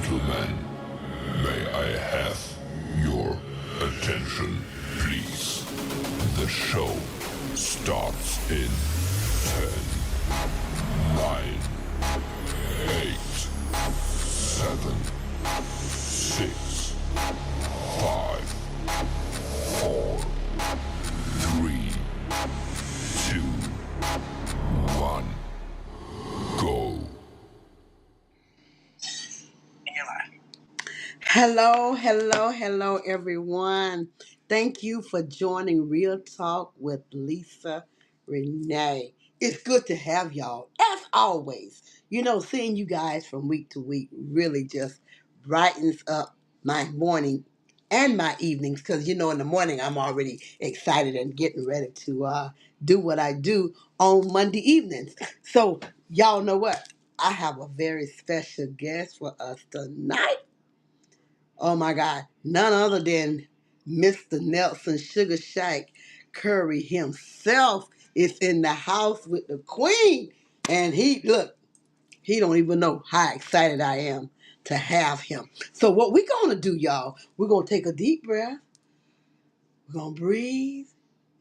gentlemen, may I have your attention, please? The show starts in 10, 9, 8, 7, 6, 5, 4, 3, 2, 1, go. Hello, everyone. Thank you for joining Real Talk with Lisa Renee. It's good to have y'all, as always. You know, seeing you guys from week to week really just brightens up my morning and my evenings because, you know, in the morning I'm already excited and getting ready to do what I do on Monday evenings. So, y'all know what? I have a very special guest for us tonight. Oh my God, none other than Mr. Nelson Sugar Shack Curry himself is in the house with the Queen. And he don't even know how excited I am to have him. So what we're gonna do, y'all, we're gonna take a deep breath, we're gonna breathe,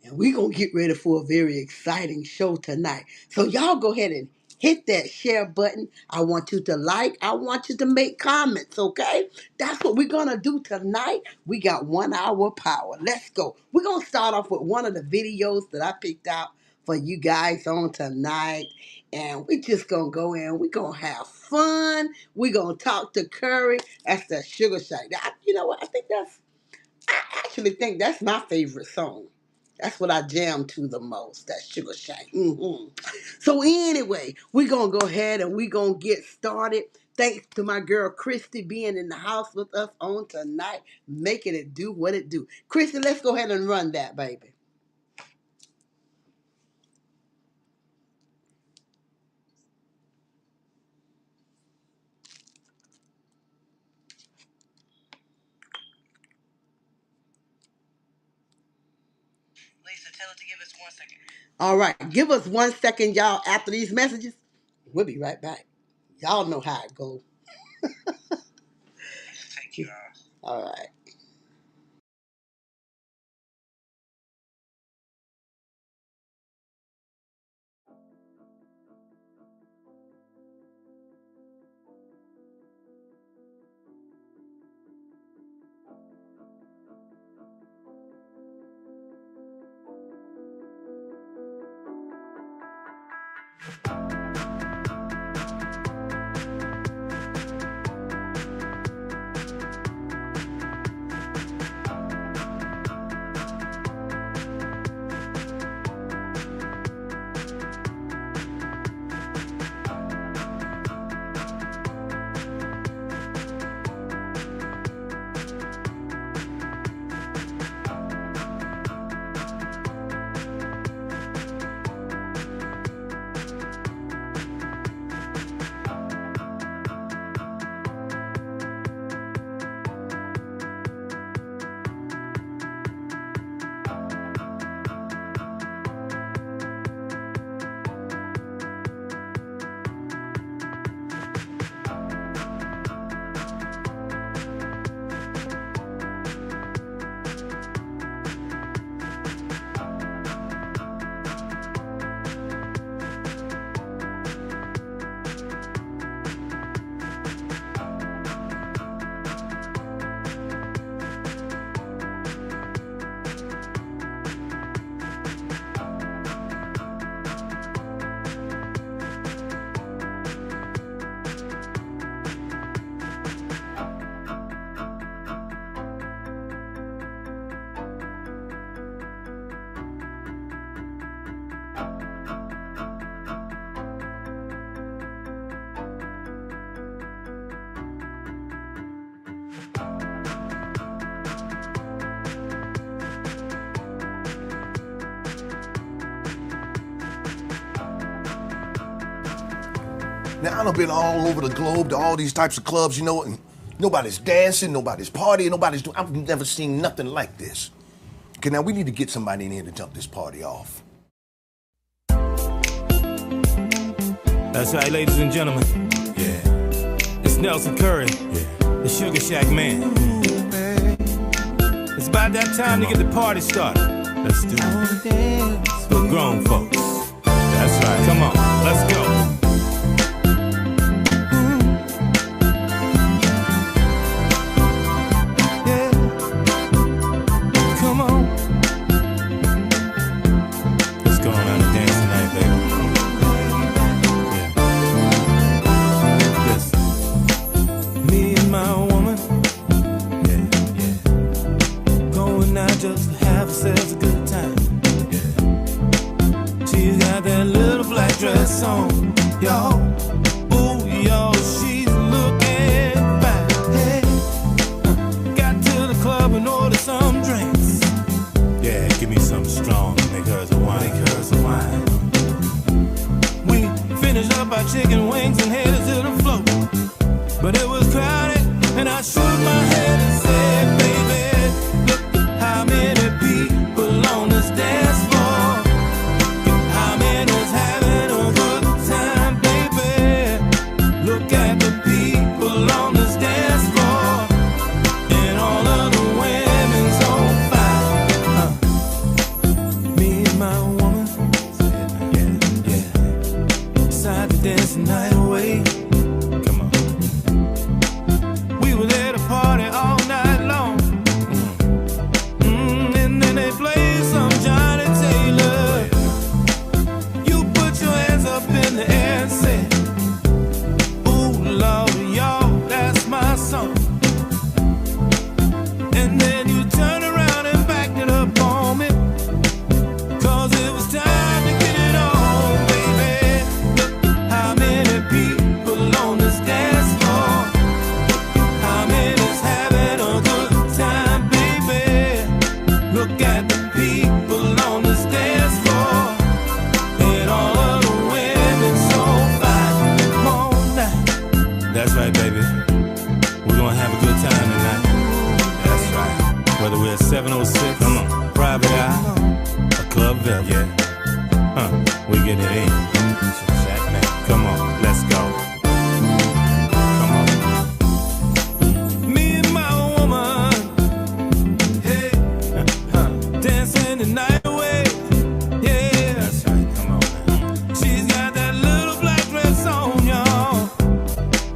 and we're going to get ready for a very exciting show tonight. So y'all go ahead and hit that share button. I want you to like. I want you to make comments, okay? That's what we're going to do tonight. We got 1 hour power. Let's go. We're going to start off with one of the videos that I picked out for you guys on tonight. And we just going to go in. We're going to have fun. We're going to talk to Curry. That's the Sugar Shack. You know what? I actually think that's my favorite song. That's what I jam to the most, that Sugar Shack. So anyway, we're going to go ahead and we're going to get started. Thanks to my girl Christy being in the house with us on tonight, making it do what it do. Christy, let's go ahead and run that, baby. Lisa, tell it to give us 1 second. All right, give us 1 second, y'all, after these messages. We'll be right back. Y'all know how it goes. Thank you. All right. Now, I've been all over the globe to all these types of clubs, you know, and nobody's dancing, nobody's partying, nobody's doing. I've never seen nothing like this. Okay, now we need to get somebody in here to jump this party off. That's right, ladies and gentlemen. Yeah. It's Nelson Curry, the Sugar Shack Man. It's about that time to get the party started. Let's do it. For grown folks. That's right. Come on, let's go. Dress on, y'all. Ooh, y'all, she's looking fine. Hey, got to the club and ordered some drinks. Yeah, give me some strong, make hers a wine. Make hers a wine. We finished up our chicken wings and headed to the floor. But it was crowded, and I shook my head and said, baby, look how many people on this dance floor. How many's having a good time, baby? Look at the people on this dance floor, and all of the women's on fire. Me and my woman, decided to dance the night away. Come on. We were there to party all night long. And then they played some Johnny Taylor. You put your hands up in the air and say, ooh, Lord, y'all, that's my song. And then you turn around and backed it up on me, 'cause it was time to get it on, baby. Look how many people on this dance floor. How many's having a good time, baby? Look at the people on this dance floor, and all of the women so fine. Come on now. That's right, baby. We're gonna have a good time tonight. That's right. Whether we're at 706, come on, Private Eye, or Club Villa, we get it in. Shack Man. Come on, let's go. Come on. Me and my woman, hey, dancing the night away. Yeah, that's right. Come on, man. She's got that little black dress on, y'all.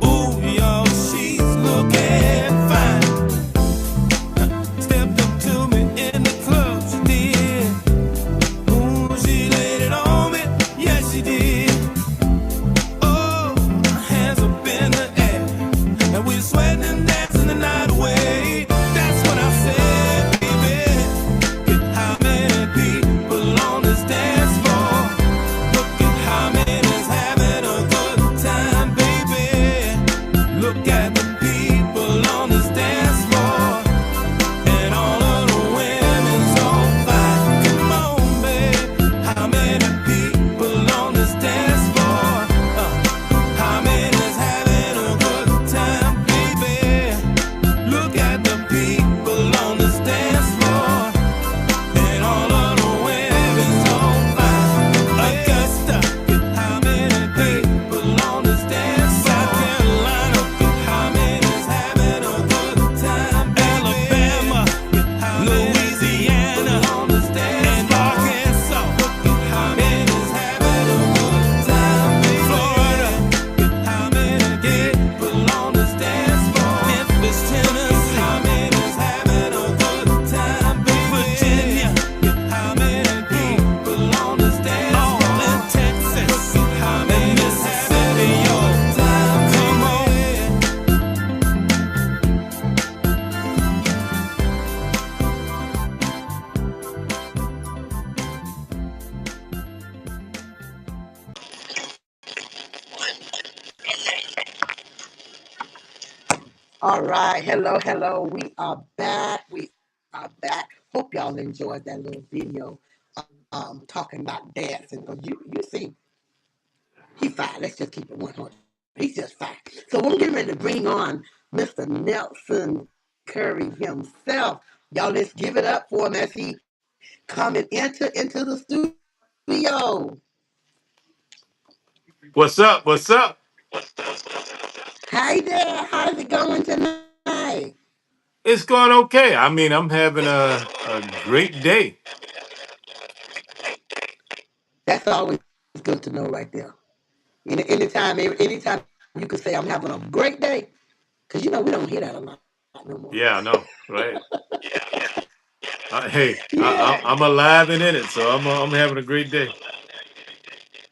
Ooh, y'all, she's looking fine. Stepped up to me in the club, she did. Ooh, she laid it on me, yes she did. Oh, hands up in the air, and we sweating and dancing the night away. That's what I said, baby. Look at how many people on this dance floor. Look at how many's having a good time, baby. Look at the people on this dance floor, and all of the women's on fire. Come on, babe. How many people on this dance floor? How many's having a good time, baby? Look at the people on this dance floor, and all of the women's on fire. Augusta, how many people on this dance floor? South Carolina, how many's having a good time, baby? Alabama, Louisiana, on this dance and Arkansas, how many's having a good time, baby? Florida, how many people on this dance floor? Memphis, Tennessee, how many's having a good time, baby? Virginia, how many people on this dance floor? All in Texas, how many's having a good time, come on. All right. Hello, hello. We are back. We are back. Hope y'all enjoyed that little video talking about dancing. Because you see, he's fine. Let's just keep it 100. He's just fine. So we're getting ready to bring on Mr. Nelson Curry himself. Y'all, let's give it up for him as he coming into the studio. What's up? What's up? Hi there. How's it going tonight? It's going okay. I mean, I'm having a great day. That's always good to know right there. Anytime you can say I'm having a great day, because we don't hear that a lot no more. Yeah, I know, right? Hey, Yeah, I'm alive and in it, so I'm having a great day.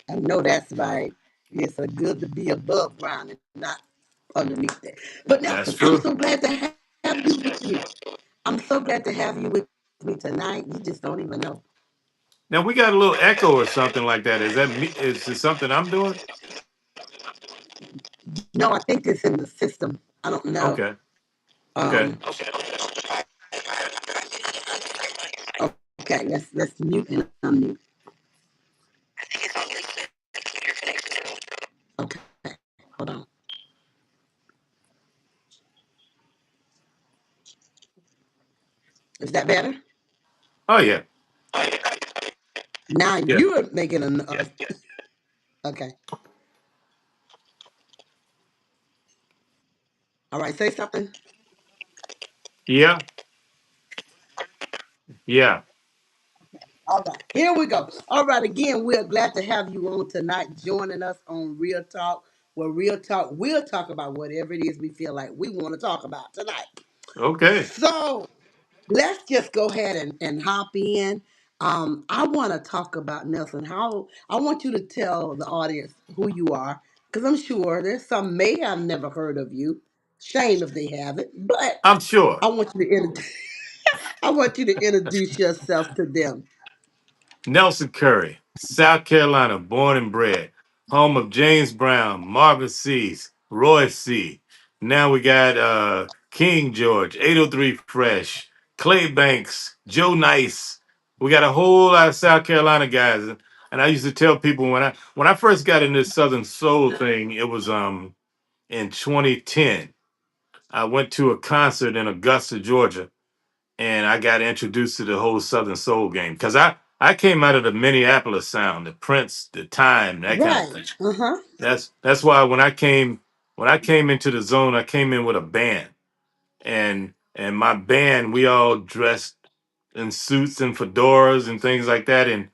I know that's right. It's good to be above ground and not underneath that. But That's Nelson, I'm true. so glad to have you with me. I'm so glad to have you with me tonight. You just don't even know. Now we got a little echo or something like that. Is that me? Is it something I'm doing? No, I think it's in the system. I don't know. Okay, okay. Um, okay, let's mute and unmute. Okay, hold on. Is that better? Oh yeah, Now yeah, you're making a. Okay. All right. Say something. yeah, yeah. All right. Here we go. All right. Again, we're glad to have you on tonight, joining us on Real Talk. Where Real Talk, we'll talk about whatever it is we feel like we want to talk about tonight. Okay. So let's just go ahead and hop in. I want to talk about Nelson. How I want you to tell the audience who you are, because I'm sure there's some may have never heard of you. Shame if they haven't, but I'm sure. I want you to I want you to introduce yourself to them. Nelson Curry, South Carolina, born and bred, home of James Brown, Marvin Seas, Roy C. Now we got King George, 803 Fresh, Clay Banks, Joe Nice. We got a whole lot of South Carolina guys. And I used to tell people when I first got in this Southern Soul thing, it was in 2010. I went to a concert in Augusta, Georgia, and I got introduced to the whole Southern Soul game because I came out of the Minneapolis sound, the Prince, the Time, that kind of Right. thing. Uh-huh. That's why when I came into the zone, I came in with a band, and my band we all dressed in suits and fedoras and things like that, and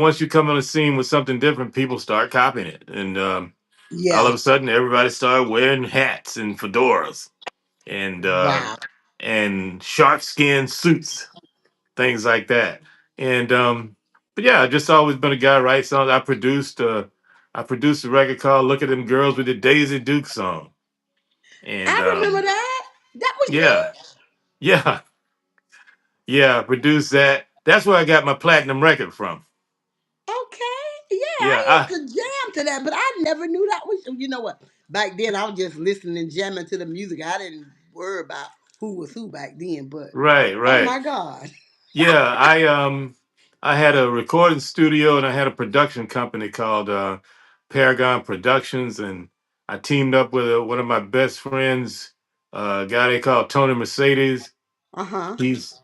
once you come on the scene with something different, people start copying it, and all Yeah. of a sudden everybody started wearing hats and fedoras and Wow. shark skin suits, things like that. And but yeah, I just always been a guy write songs. I produced a record called "Look at Them Girls" with the Daisy Duke song, and I remember that. That was yeah, you. yeah, yeah, I produced that. That's where I got my platinum record from. Okay. Yeah, Yeah, I I used to jam to that, but I never knew that was you. You know what? Back then, I was just listening and jamming to the music. I didn't worry about who was who back then. But right, oh right. my God. Yeah, I had a recording studio and I had a production company called Paragon Productions, and I teamed up with one of my best friends, a guy they call Tony Mercedes. Uh huh. He's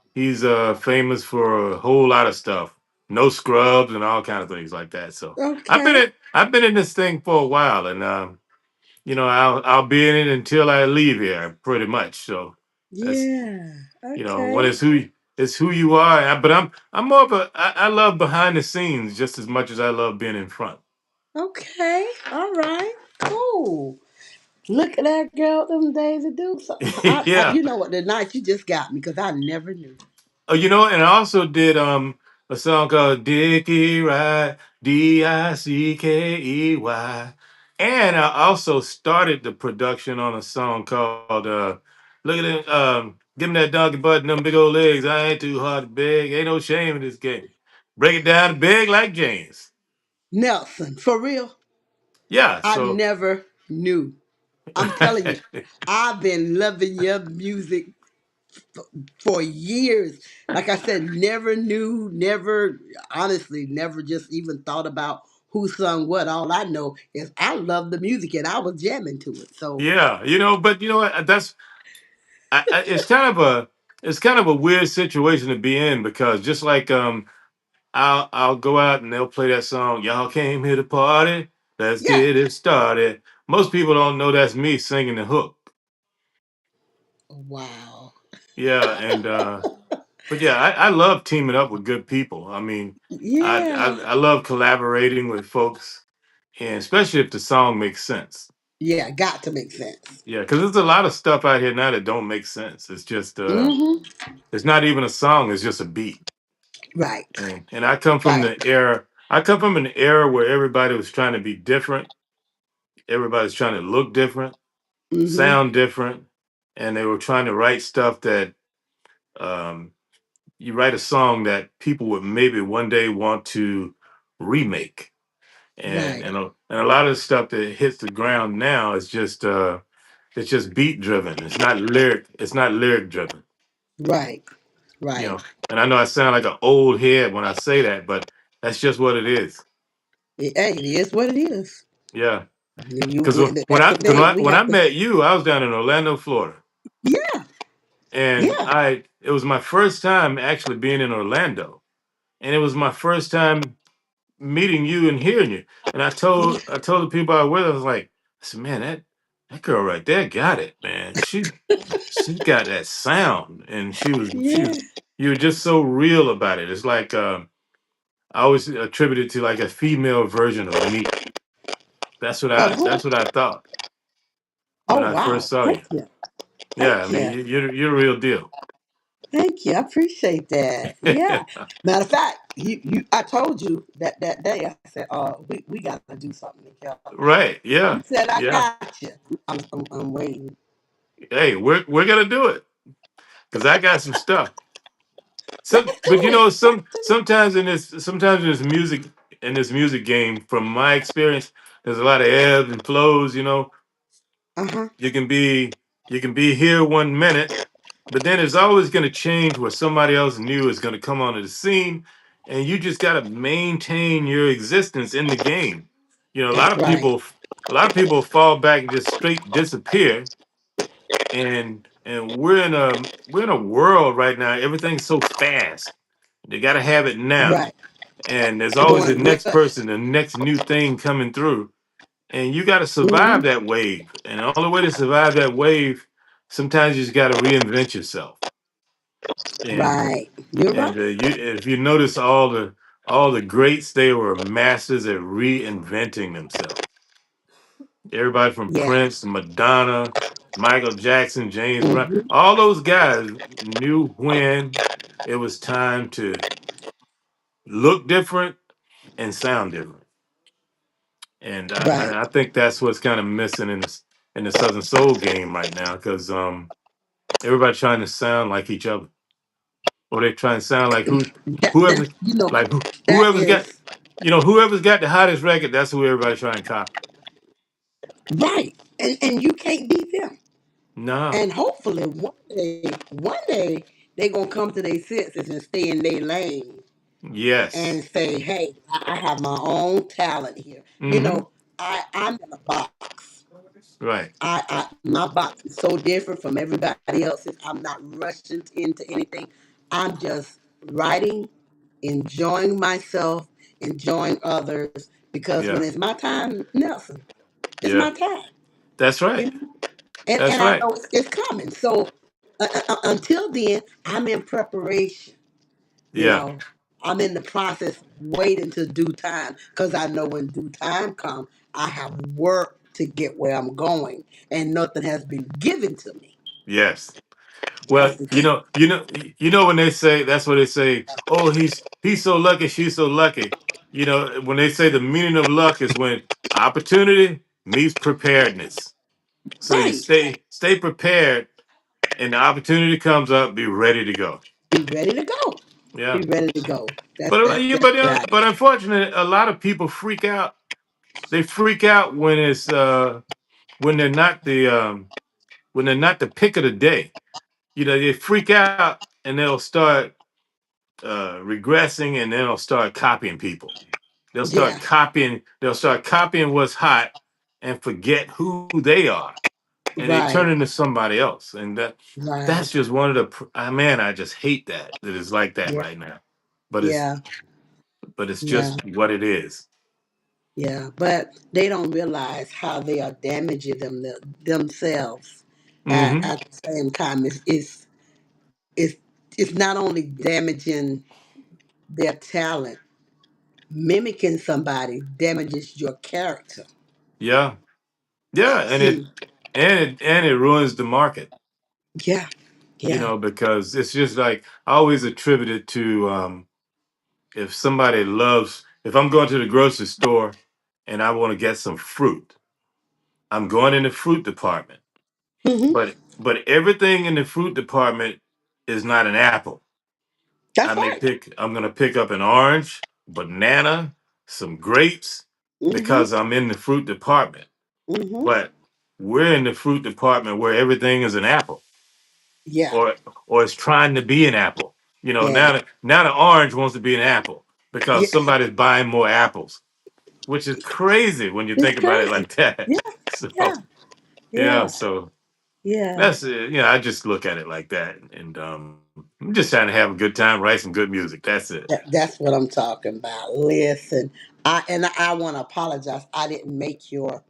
famous for a whole lot of stuff, no scrubs and all kind of things like that. So Okay. I've been in this thing for a while, and I'll be in it until I leave here, pretty much. So that's Yeah. when Okay. it's who you are. But I'm more of I love behind the scenes just as much as I love being in front. Okay. All right. Cool. Look at that girl, them days to do so. Yeah. You know what? The night you just got me because I never knew. Oh, and I also did a song called Dickie Ride, Dickey. And I also started the production on a song called Look at it, give me that donkey butt and them big old legs. I ain't too hard to beg. Ain't no shame in this game. Break it down to big like James. Nelson, for real, Yeah, I so never knew. I'm telling you, I've been loving your music for years. Like I said, never knew, never, honestly, never just even thought about who sung what. All I know is I love the music and I was jamming to it. So, yeah, but you know what? It's kind of a weird situation to be in because just like I'll go out and they'll play that song. Y'all came here to party. Let's yeah, get it started. most people don't know that's me singing the hook. Wow. Yeah, and but yeah, I love teaming up with good people. I mean, Yeah. I love collaborating with folks, and especially if the song makes sense. Yeah, got to make sense. Yeah, because there's a lot of stuff out here now that don't make sense. It's just Mm-hmm. it's not even a song. It's just a beat. Right. And I come from Right. the era. I come from an era where everybody was trying to be different. Everybody's trying to look different, Mm-hmm. sound different, and they were trying to write stuff that um, you write a song that people would maybe one day want to remake. Right. And a lot of the stuff that hits the ground now is just it's just beat driven. It's not lyric driven. Right. You Right. know. And I know I sound like an old head when I say that, but that's just what it is. Hey, it is what it is. Yeah. You, Because that's the thing. We when I have to. met you, I was down in Orlando, Florida, Yeah. and Yeah. I it was my first time actually being in Orlando, and it was my first time meeting you and hearing you. And I told the people I was with, I was like, I said, man, that girl right there got it, man. She's got that sound, and Yeah. you were just so real about it. It's like I always attribute it to like a female version of me. Of who? That's what I thought when Oh I first wow. saw you. Thank you. Yeah, I Thank mean, you. you're a real deal. Thank you. I appreciate that. Yeah. Matter of fact, I told you that day. I said, we got to do something together. Right? You Yeah, said I yeah. got you. I'm waiting. Hey, we're gonna do it because I got some stuff. Let's do But you it. know, Let's do it. sometimes in this music game, from my experience, there's a lot of ebbs and flows. You know, Uh huh. you can be you can be here one minute, but then it's always going to change where somebody else new is going to come onto the scene, and you just got to maintain your existence in the game. You know, That's right. a lot of people fall back and just straight disappear, and we're in a world right now. Everything's so fast. They got to have it now, Right. and there's We're always doing the it next rush. person, the next new thing coming through, and you got to survive Hmm. that wave. And the only way to survive that wave, sometimes you just got to reinvent yourself. And Right. You're right. you, if you notice all the greats, they were masters at reinventing themselves. Everybody from Yeah. Prince to Madonna, Michael Jackson, James Brown, Hmm. all those guys knew when it was time to look different and sound different. And Right. I think that's what's kind of missing in the Southern Soul game right now, because everybody trying to sound like each other, or they trying to sound like whoever That's that whoever's got is whoever's got the hottest record. That's who everybody trying to copy. right. And you can't beat them. No. And hopefully one day they gonna come to their senses and stay in their lane Yes. and say, "Hey, I have my own talent here." Mm-hmm. I'm in a box. Right. My box is so different from everybody else's. I'm not rushing into anything. I'm just writing, enjoying myself, enjoying others. Because when Yeah. it's my time, Nelson, it's Yeah. my time. That's right. You know, and That's and I right. know it's coming. So until then, I'm in preparation. You Yeah. know, I'm in the process waiting to due time because I know when due time comes, I have work to get where I'm going, and nothing has been given to me. Yes. That's Well, the thing. you know when they say that's what they say. Oh, he's so lucky, she's so lucky. You know when they say the meaning of luck is when opportunity meets preparedness. So you Right. stay prepared, and the opportunity comes up, be ready to go. Be ready to go. Be Yeah. ready to go. That's But that's that's about it. but unfortunately, a lot of people freak out. They freak out when they're not when they're not the pick of the day. You know, they freak out and they'll start regressing, and then they'll start copying people. Yeah. They'll start copying what's hot and forget who they are, and they turn Right. into somebody else. And that's Right. just one of the man. I just hate that it's like that Yeah. right now. But Yeah. it's Yeah. just what it is. Yeah, but they don't realize how they are damaging themselves. Mm-hmm. At the same time, it's it's not only damaging their talent, mimicking somebody damages your character. Yeah. Yeah. See, And it ruins the market, yeah, yeah. because it's just like I always attribute it to if somebody loves, if I'm going to the grocery store and I want to get some fruit, I'm going in the fruit department. Hmm. But everything in the fruit department is not an apple. That's right. I'm gonna pick up an orange, banana, some grapes, Hmm. because I'm in the fruit department. Hmm. But we're in the fruit department where everything is an apple, Yeah, or it's trying to be an apple. yeah, Now the orange wants to be an apple yeah. because somebody's buying more apples, which is crazy when you It's think about it crazy. like that. Yeah, yeah, So yeah, yeah, so yeah. that's I just look at it like that, and I'm just trying to have a good time, write some good music. That's it. That's what I'm talking about. Listen, I want to apologize. I didn't make your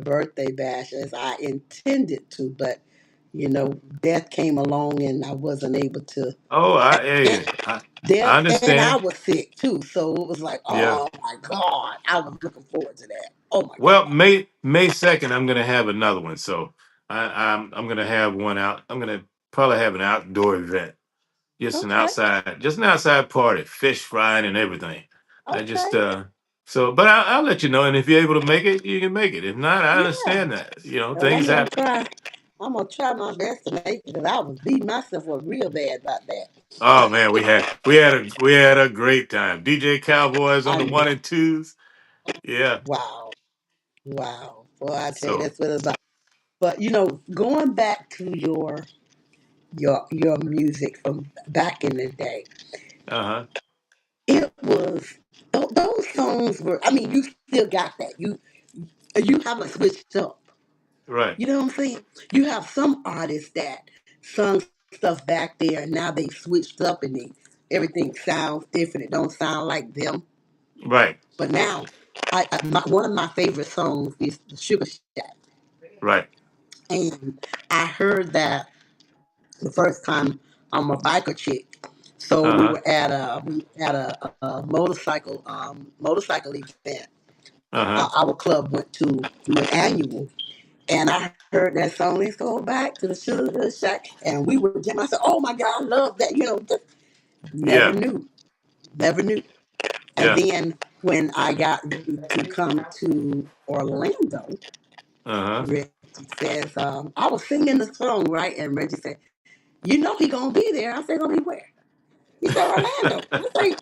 birthday bash as I intended to, but death came along and I wasn't able to. Oh, And I death and I understand. was sick too, so it was like, Yeah. oh my God, I was looking forward to that. Oh my Well, God. May 2nd, I'm gonna have another one. So I'm gonna have one out. I'm gonna probably have an outdoor event, Okay, just an outside party, fish frying and everything. I okay, just but I'll let you know. And if you're able to make it, you can make it. If not, I yeah. understand that. Well, Things happen. I'm gonna try my best to make it because I was beating myself up real bad about that. Oh man, we had a great time. DJ Cowboys on I the one know. and twos. Yeah. Wow, wow. Boy, I tell you, So that's what it's about. But going back to your music from back in the day, uh-huh. it was those songs were. I mean, you still got that. You haven't switched up. Right. You know what I'm saying? You have some artists that sung stuff back there, and now they switched up, and everything sounds different. It don't sound like them. Right. But now, one of my favorite songs is the Sugar Shack, Right. and I heard that the first time I'm a biker chick. So we Uh-huh. were at a motorcycle event. Uh-huh. Our club went to an annual, and I heard that song. Let's go back to the Sugar Shack, and we were jamming. I said, "Oh my God, I love that!" Just never Yeah. knew, never knew. And Yeah. then when I got ready to come to Orlando, Uh-huh. Reggie says, I was singing the song, right? And Reggie said, "You know he gonna be there." I said, "Gonna be where?" He said, "Orlando." I said,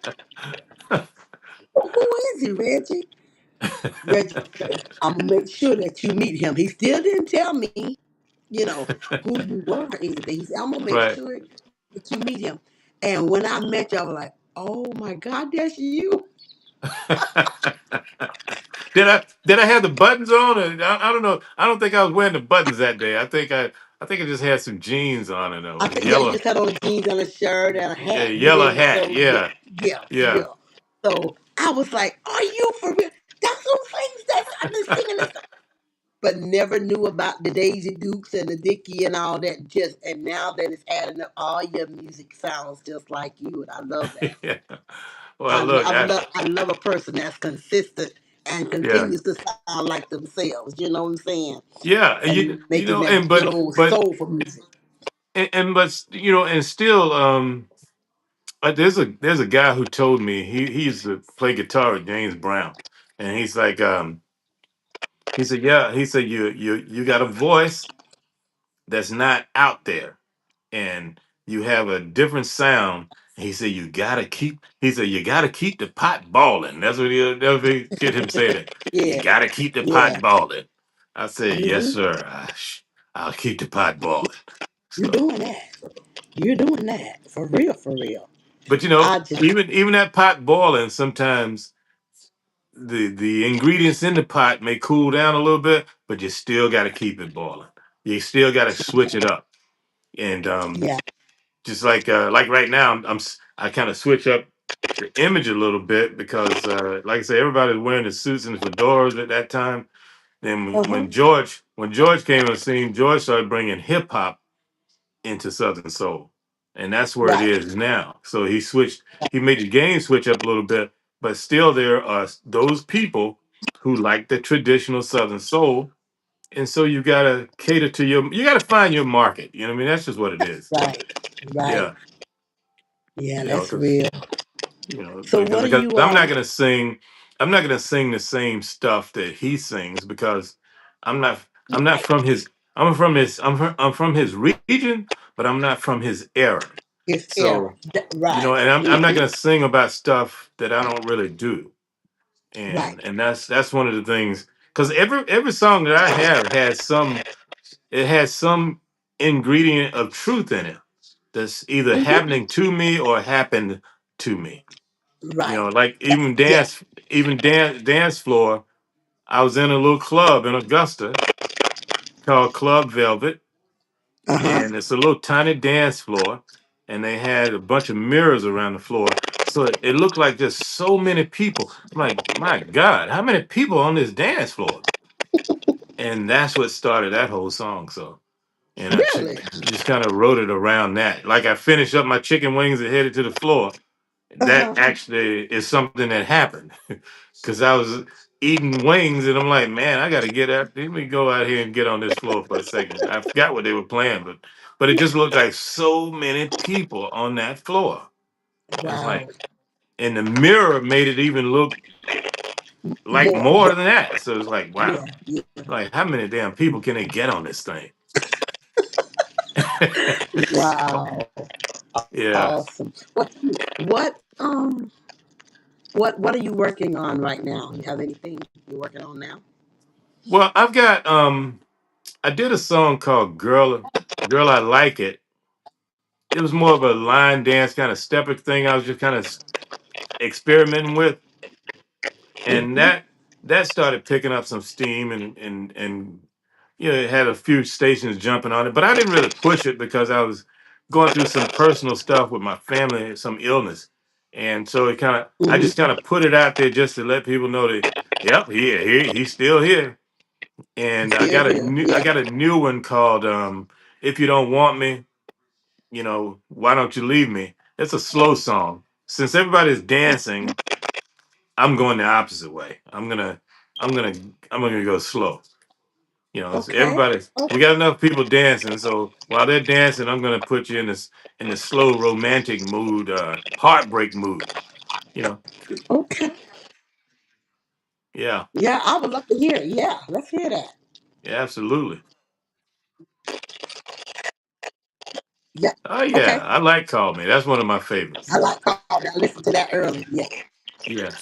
"Who is he, Reggie?" Reggie said, "I'm gonna make sure that you meet him." He still didn't tell me, who you were or anything. He said, "I'm gonna make Right. sure that you meet him." And when I met you, I was like, "Oh my God, that's you." Did I have the buttons on? I don't know. I don't think I was wearing the buttons that day. I think I just had some jeans on and I a said, "Yeah, you yellow just had on jeans and a shirt and a a hat yellow then." hat. So yeah, Yeah. yeah, Yeah. yeah. So I was like, "Are you for real? That's those things that I've been singing this." But never knew about the Daisy Dukes and the Dickie and all that. And now that it's adding up, all your music sounds just like you, and I love that. Yeah. Well, look, I love a person that's consistent and yeah. continues to sound like themselves. You know what I'm saying? Yeah, and And making and that good old soulful music. but and still there's a guy who told me he used to play guitar with James Brown, and he's like he said, yeah, he said, you got a voice that's not out there, and you have a different sound. He said you gotta keep the pot balling. That's what he'll never get him say that. You Yeah, gotta keep the yeah. pot balling. I said, yes, Hmm. sir. I'll keep the pot balling. You're So, doing that. You're doing that for real, for real. but I just, even that pot boiling, sometimes the ingredients in the pot may cool down a little bit, but you still got to keep it boiling. You still got to switch it up, and yeah. just like right now, I kind of switch up. the image a little bit because, like I say, everybody was wearing the suits and the fedoras at that time. Then Uh-huh. when George came on the scene, George started bringing hip hop into Southern Soul, and that's where it Right. is now. So he switched. He made the game switch up a little bit, but still there are those people who like the traditional Southern Soul, and so you gotta cater to your. You gotta find your market. You know what I mean? That's just what it is. Right. Right. Yeah, Yeah, you know, that's because real. So what are because you I'm not gonna sing. I'm not gonna sing the same stuff that he sings because I'm not. I'm not right, from his. I'm from his. I'm from his region, but I'm not from his era. his era. So you know, Right. and I'm not Hmm. gonna sing about stuff that I don't really do. Right. And that's one of the things because every song that I have has some it has some ingredient of truth in it that's either Hmm. happening to me or happened to me. You Right. know, like Yeah. even dance floor. I was in a little club in Augusta called Club Velvet, Uh-huh. and it's a little tiny dance floor, and they had a bunch of mirrors around the floor. So it looked like just so many people. I'm like, my God, how many people on this dance floor? And that's what started that whole song. So, and Really? just kind of wrote it around that. Like I finished up my chicken wings and headed to the floor. That Uh-huh. actually is something that happened because I was eating wings and I'm like, man, I got to get out. Let me go out here and get on this floor for a second. I forgot what they were playing, but it just looked like so many people on that floor. It was Wow. like, and the mirror made it even look like More. more Yeah. than that. So it's like, wow, Yeah. Yeah. like how many damn people can they get on this thing? Wow. Yeah. Awesome. What what are you working on right now? You have anything you're working on now? Well, I've got I did a song called Girl I Like It. It was more of a line dance kind of stepper thing. I was just kind of experimenting with, and Hmm. that started picking up some steam, and you know, it had a few stations jumping on it. But I didn't really push it because I was going through some personal stuff with my family, some illness, and so it kind of I Hmm. just kind of put it out there just to let people know that yep, he's still here. And Still here. I Yeah. got a new one called If You Don't Want Me, you know, why don't you leave me? It's a slow song. Since everybody's dancing, I'm going the opposite way. I'm gonna, I'm gonna go slow. You know, it's Okay. everybody. We Okay. got enough people dancing, so while they're dancing, I'm gonna put you in this slow romantic mood, heartbreak mood. You know, Okay. yeah, Yeah, I would love to hear it. Yeah, let's hear that. yeah, absolutely. Yeah. Oh yeah, Okay. I like Call Me. That's one of my I favorites. like Carl. I listened to that early. Yeah. Yeah,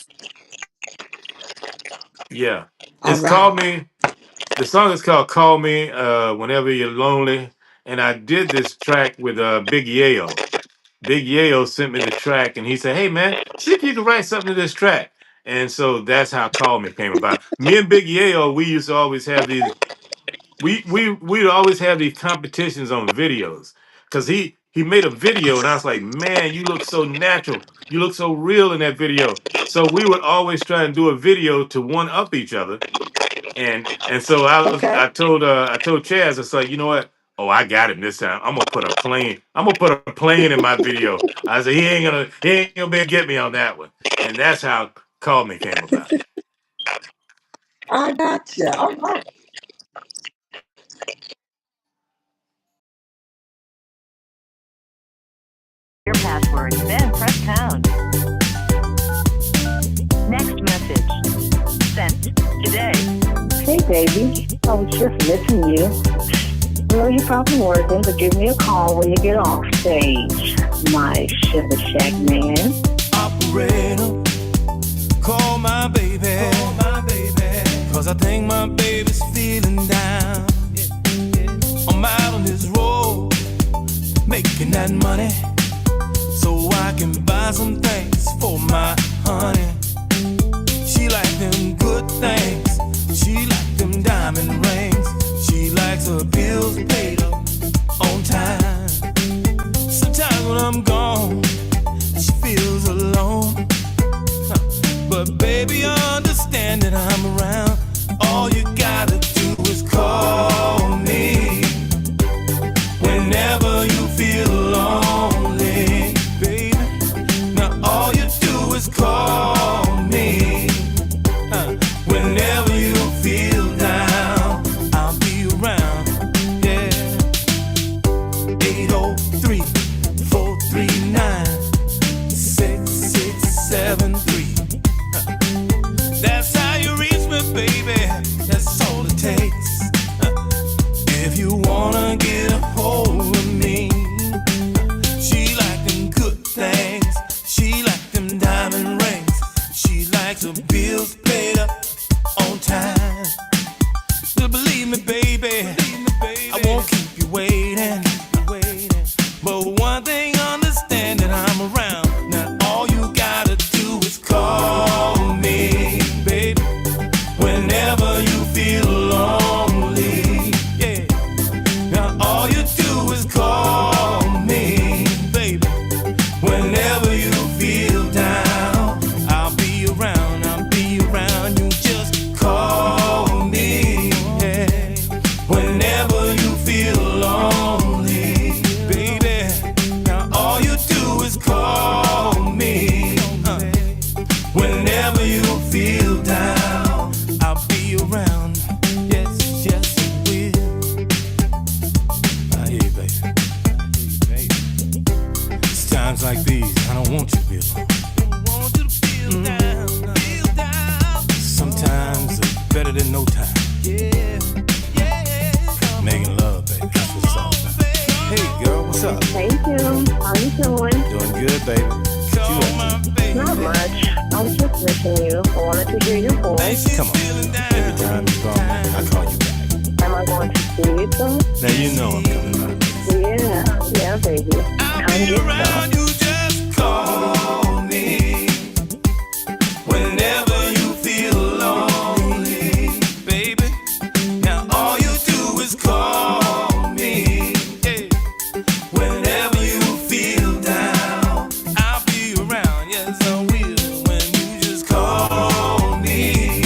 yeah. All It's right. Call Me. The song is called "Call Me Whenever You're Lonely," and I did this track with Big Yayo. Big Yayo sent me the track, and he said, "Hey man, see if you can write something to this track." And so that's how "Call Me" came about. Me and Big Yayo, we used to always have these. We'd always have these competitions on videos because he made a video, and I was like, "Man, you look so natural. You look so real in that video." So we would always try and do a video to one up each other, and so Okay. I told Chaz, it's like, you know what? Oh, I got him this time. I'm gonna put a plane. I'm gonna put a plane in my video. I said he ain't gonna be able to get me on that one. And that's how Call Me came about. I got you. All right. Your password, then press pound. Next message. Sent today. Hey, baby. I was just missing you. Well, you're probably working, but give me a call when you get off stage, my sugar shack man. Operator, call my baby. Cause I think my baby's feeling down. I'm out on this road, making that money, so I can buy some things for my honey. She like them good things, she like them diamond rings, she likes her bills paid up on time. Sometimes when I'm gone, she feels alone. But baby, understand that I'm around. All you gotta do is call me whenever you feel lonely, baby. Now all you do is call me whenever you feel down. I'll be around, yeah. 803-439-6673. That's how you reach me, baby. That's all it takes. If you wanna get a hold of me, she like them good things. She like them diamond rings. She likes her bills paid up on time. So believe me, baby, I won't keep you waiting. But one thing, understand that I'm around. Now all you gotta do is call me, baby, whenever you feel lonely. Yeah. Now all you do is call me, baby, whenever you feel down. I'll be around, you just call me, yeah, whenever you feel lonely, baby. Now all you do is call me, whenever you feel down. I'll be around, yes, yes, I will. I hear you, baby. It's times like these, I don't want you to feel alone. Sometimes it's better than no time. Making love, baby, that's what it's all about. Hey, girl, what's up? Thank you. How you doing? Doing good, baby. What you up to? Not much. I was just missing you. I wanted to hear your voice. Come on. Every time you call me, I call you back. Am I going to see you soon? Now you know I'm coming back. Yeah, baby. I'll be around, you just call me whenever you feel lonely, baby. Now all you do is call me, yeah, whenever you feel down. I'll be around, yes I will, when you just call me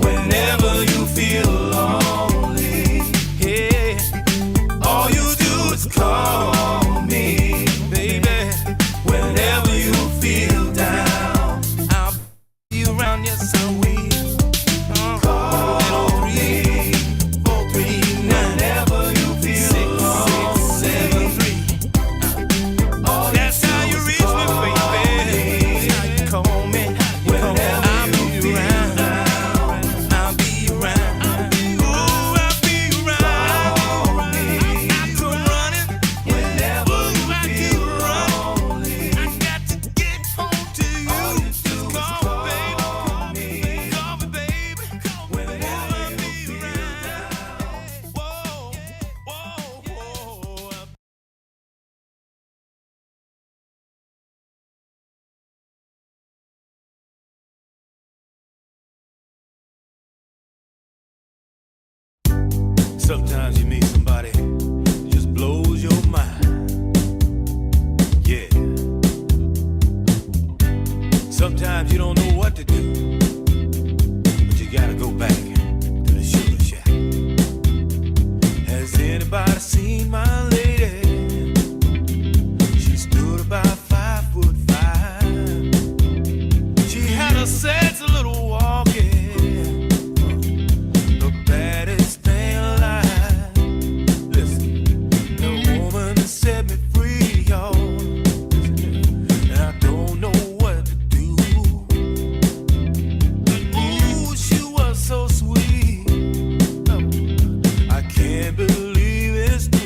whenever you feel lonely, yeah. All you do is call me, baby, whenever you feel down. I'll be around, yes I will. Call me, 439, whenever you feel lonely. That's how you reach me, baby. How you call me, I'll be around. I'll be around. Ooh, I'll be around. I come running whenever I get around. I got to get home to you. Just call me, baby. Call me, baby. Whenever I be around. Whoa, whoa, whoa. Sometimes you meet somebody that just blows your mind. Yeah. Sometimes you don't know what to do, but you gotta go back to the sugar shack. Has anybody seen my lady? She stood about 5'5". She had a sexy little walking, the baddest thing alive. Listen, the woman that set me free, y'all. And I don't know what to do. But ooh, she was so sweet. I can't believe it's true.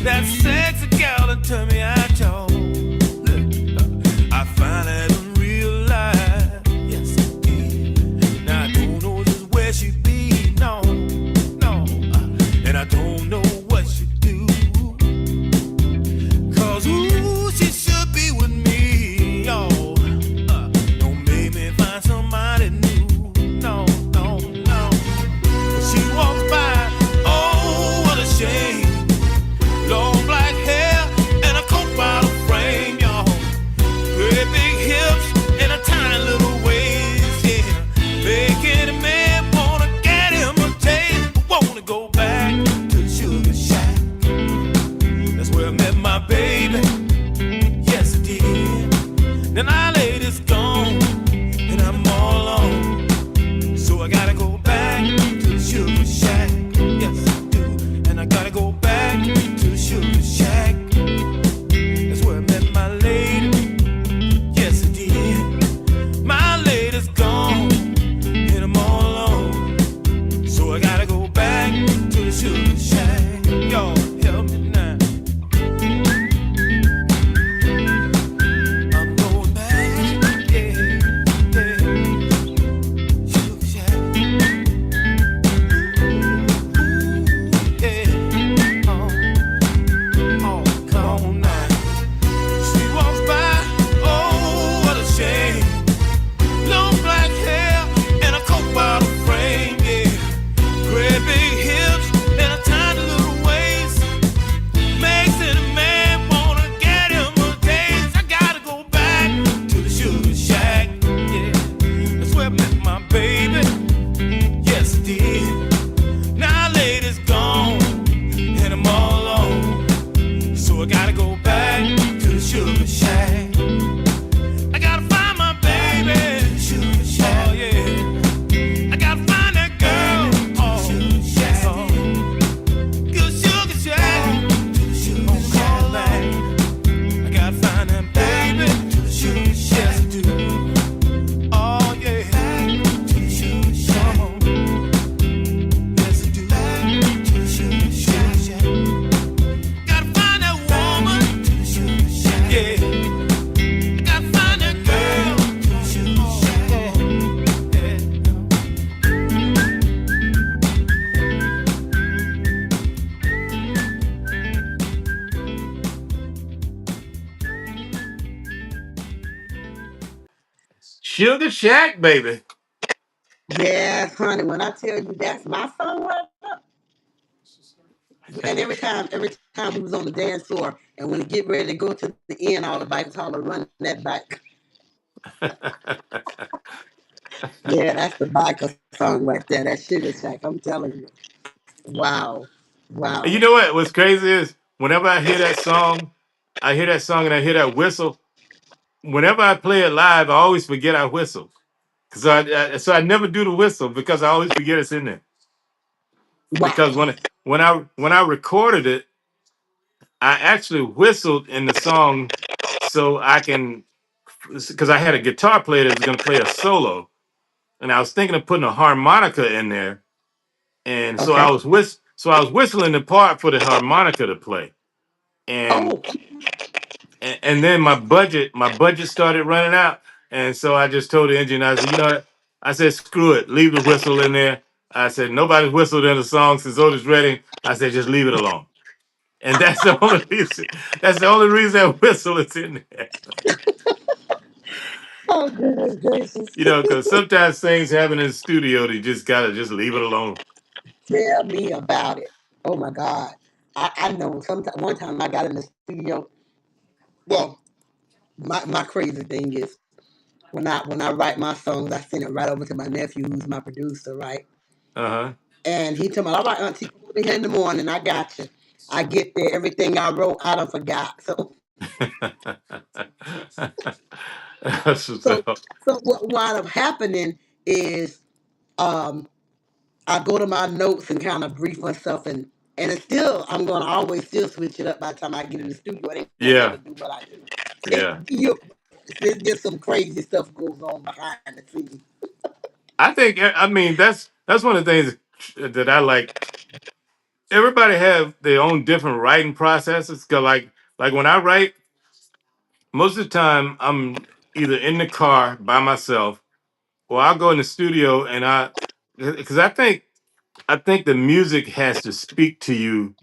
That sexy girl that turned me out, y'all. Look, I finally done realized, yes, I did. Now I don't know just where she be, no, no. And I don't know what she do. Cause ooh, she should be with me, y'all. Don't make me find somebody new. No, no, no. She walks by, oh, what a shame. Long black hair and a coat bottom frame, y'all. Great big hips and a tiny little waist, yeah. Making a man wanna get him a taste. Wanna go back to the sugar shack. That's where I met my baby. Yes, I did. Then our lady's gone and I'm all alone. So I gotta go back to the sugar shack. Yes, I do. And I gotta go back to the sugar shack. That's where I met my lady. Yes, I did. My lady's gone and I'm all alone. So I gotta go back to the sugar shack. Y'all help me now. I'm going back, yeah, yeah. Sugar shack, yeah. Oh, come on now. She walks by, oh, what a shame. Long black hair and a coat bottom frame, yeah. Great big hips and a tiny little waist. Makes it a man wanna get him a taste. I gotta go back to the sugar shack, yeah. That's where I met my baby. Yes, I did. Now lady's gone and I'm all alone. So I gotta go back to the sugar shack. I gotta find my baby. Sugar shack. Oh yeah. I gotta find that girl. Oh, yes. Oh. Good sugar shack. Oh, call back. I gotta find that baby. Yes, I do. Oh yeah. Come on. Yes, I do. Gotta find that woman. Yeah. Gotta find that girl. Sugar Shack, baby. Yes, honey. When I tell you that's my song right there. And every time we was on the dance floor, and when it get ready to go to the end, all the bikers holler, run that bike. Yeah, that's the biker song right there. That Sugar Shack. I'm telling you. Wow. You Wow. know what? What's crazy is whenever I hear that song, I hear that song and I hear that whistle. Whenever I play it live, I always forget I whistle. So I never do the whistle because I always forget it's in there. Because Wow. when I recorded it, I actually whistled in the song so I can, because I had a guitar player that was going to play a solo, and I was thinking of putting a harmonica in there, and so I Okay. was whistling the part for the harmonica to play, and Oh, and then my budget started running out, and so I just told the engineer, I said, you know what? I said, screw it, leave the whistle in there. I said, nobody whistled in the song since Otis Redding. I said, just leave it alone. And that's the only reason. That's the only reason that whistle is in there. oh goodness gracious. Because sometimes things happen in the studio. You just gotta just leave it alone. Tell me about it. Oh my God. I know sometime one time I got in the studio. Well, my crazy thing is when I write my songs, I send it right over to my nephew who's my producer, right? Uh And he told me, all right, Auntie, we'll be here in the morning. I got you. I get there, everything I wrote, I done forgot. So, huh. That's what's so, up. so what wound up happening is, um, I go to my notes and kind of brief myself, and it's still, I'm gonna always still switch it up by the time I get in the studio. It ain't gonna never Yeah, do what I do. yeah. There's just some crazy stuff goes on behind the scenes. I think. I mean, that's one of the things that I like everybody have their own different writing processes. 'Cause like when I write, most of the time I'm either in the car by myself or I'll go in the studio and because I think the music has to speak to you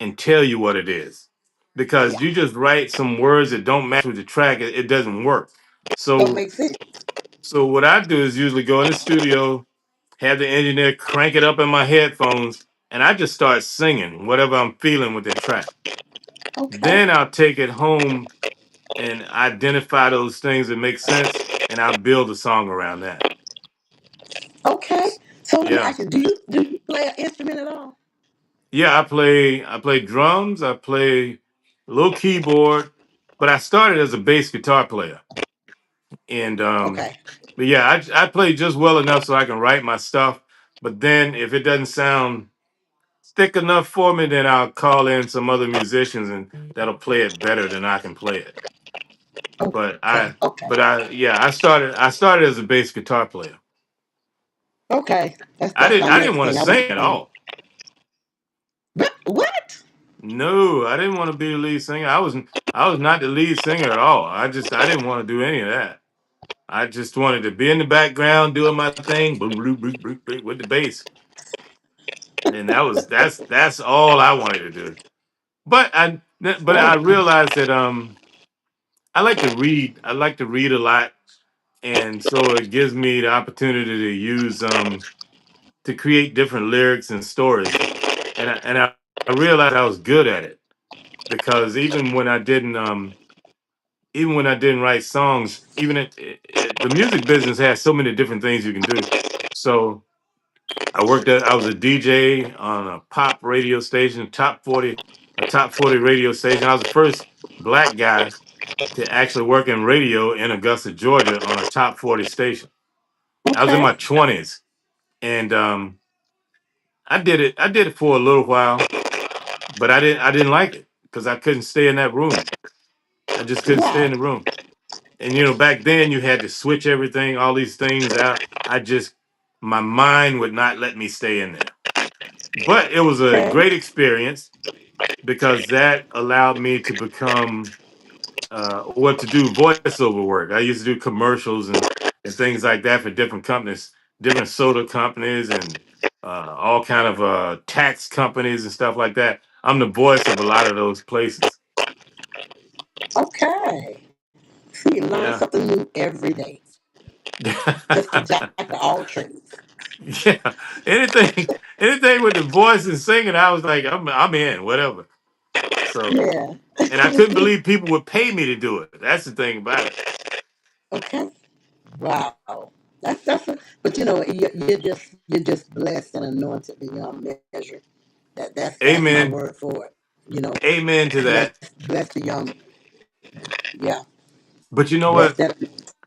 and tell you what it is. Because Yeah. you just write some words that don't match with the track, it doesn't work. Don't So make sense. so what I do is usually go in the studio, have the engineer crank it up in my headphones, and I just start singing whatever I'm feeling with the track. Okay. Then I'll take it home and identify those things that make sense, and I'll build a song around that. Okay. So let me Yeah. ask you, do you play an instrument at all? Yeah, I play drums, I play a little keyboard, but I started as a bass guitar player. And Okay. but yeah, I play just well enough so I can write my stuff. But then if it doesn't sound thick enough for me, then I'll call in some other musicians and that'll play it better than I can play it. But Okay. Okay. I started as a bass guitar player. Okay. That's I that's didn't my I didn't next want to thing I sing want at to learn. all. What? No, I didn't want to be the lead singer. I was not the lead singer at all. I didn't want to do any of that. I just wanted to be in the background doing my thing, boom, boom, boom, boom, boom, with the bass, and that's all I wanted to do. But I Oh, realized that I like to read. I like to read a lot, and so it gives me the opportunity to use to create different lyrics and stories, and I realized I was good at it because even when I didn't write songs, the music business has so many different things you can do. So I was a DJ on a pop radio station, a top 40 radio station. I was the first black guy to actually work in radio in Augusta, Georgia on a top 40 station. I was in okay. my 20s and I did it for a little while, but I didn't like it because I couldn't stay in that room. I just couldn't stay in Wow. the room. And back then you had to switch everything, all these things out. My mind would not let me stay in there. But it was a Okay. great experience because that allowed me to become what to do voiceover work. I used to do commercials and things like that for different companies, different soda companies and all kind of tax companies and stuff like that. I'm the voice of a lot of those places. Okay. See, you learn Yeah. something new every day. Just a jack of all trades. Yeah, anything with the voice and singing, I was like, I'm in, whatever. So, Yeah. and I couldn't believe people would pay me to do it. That's the thing about it. Okay. Wow. But you're just blessed and anointed beyond measure. That's my Amen. word for it. You know, Amen to that. blessed beyond. Yeah. But you know Blessed what? that.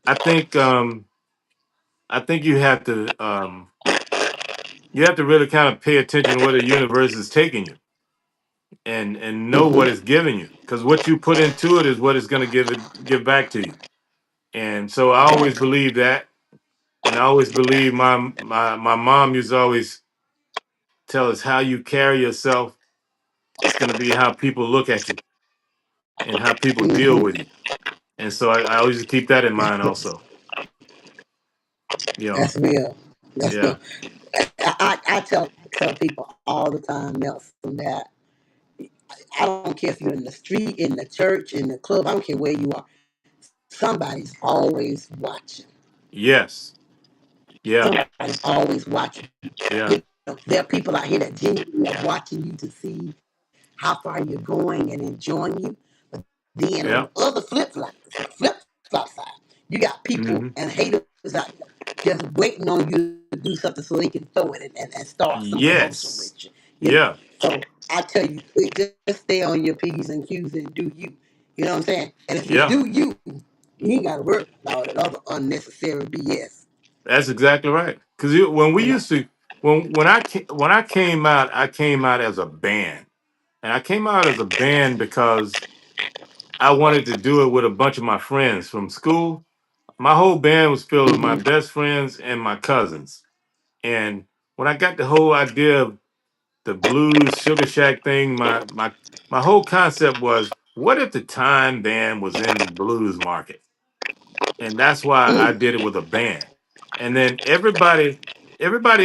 I think um I think you have to really kind of pay attention to where the universe is taking you and know what Hmm. it's giving you because what you put into it is what it's going to give back to you. And so I always Okay. believe that. And I always believe my mom used to always tell us how you carry yourself. It's going to be how people look at you and how people deal Hmm. with you. And so I always keep that in mind also. You know, That's real. That's yeah, real. I tell people all the time, Nelson, that I don't care if you're in the street, in the church, in the club. I don't care where you are. Somebody's always watching. yes, yeah, Somebody's always watching. yeah, There are people out here that genuinely are watching you to see how far you're going and enjoying you. But then on yeah, the other flip flop side, you got people hmm and haters out there just waiting on you to do something so they can throw it and start some commotion yes, with you. You know. yeah, So I tell you, just stay on your P's and Q's and do you. You know what I'm saying? And if you yeah. do you, you ain't got to worry about that other unnecessary BS. That's exactly right. Because when we You know. used to, when I came out, I came out as a band, and I came out as a band because I wanted to do it with a bunch of my friends from school. My whole band was filled with my Hmm. best friends and my cousins. And when I got the whole idea of the blues Sugar Shack thing, my whole concept was, what if the time band was in the blues market? And that's why I Mm. did it with a band. And then everybody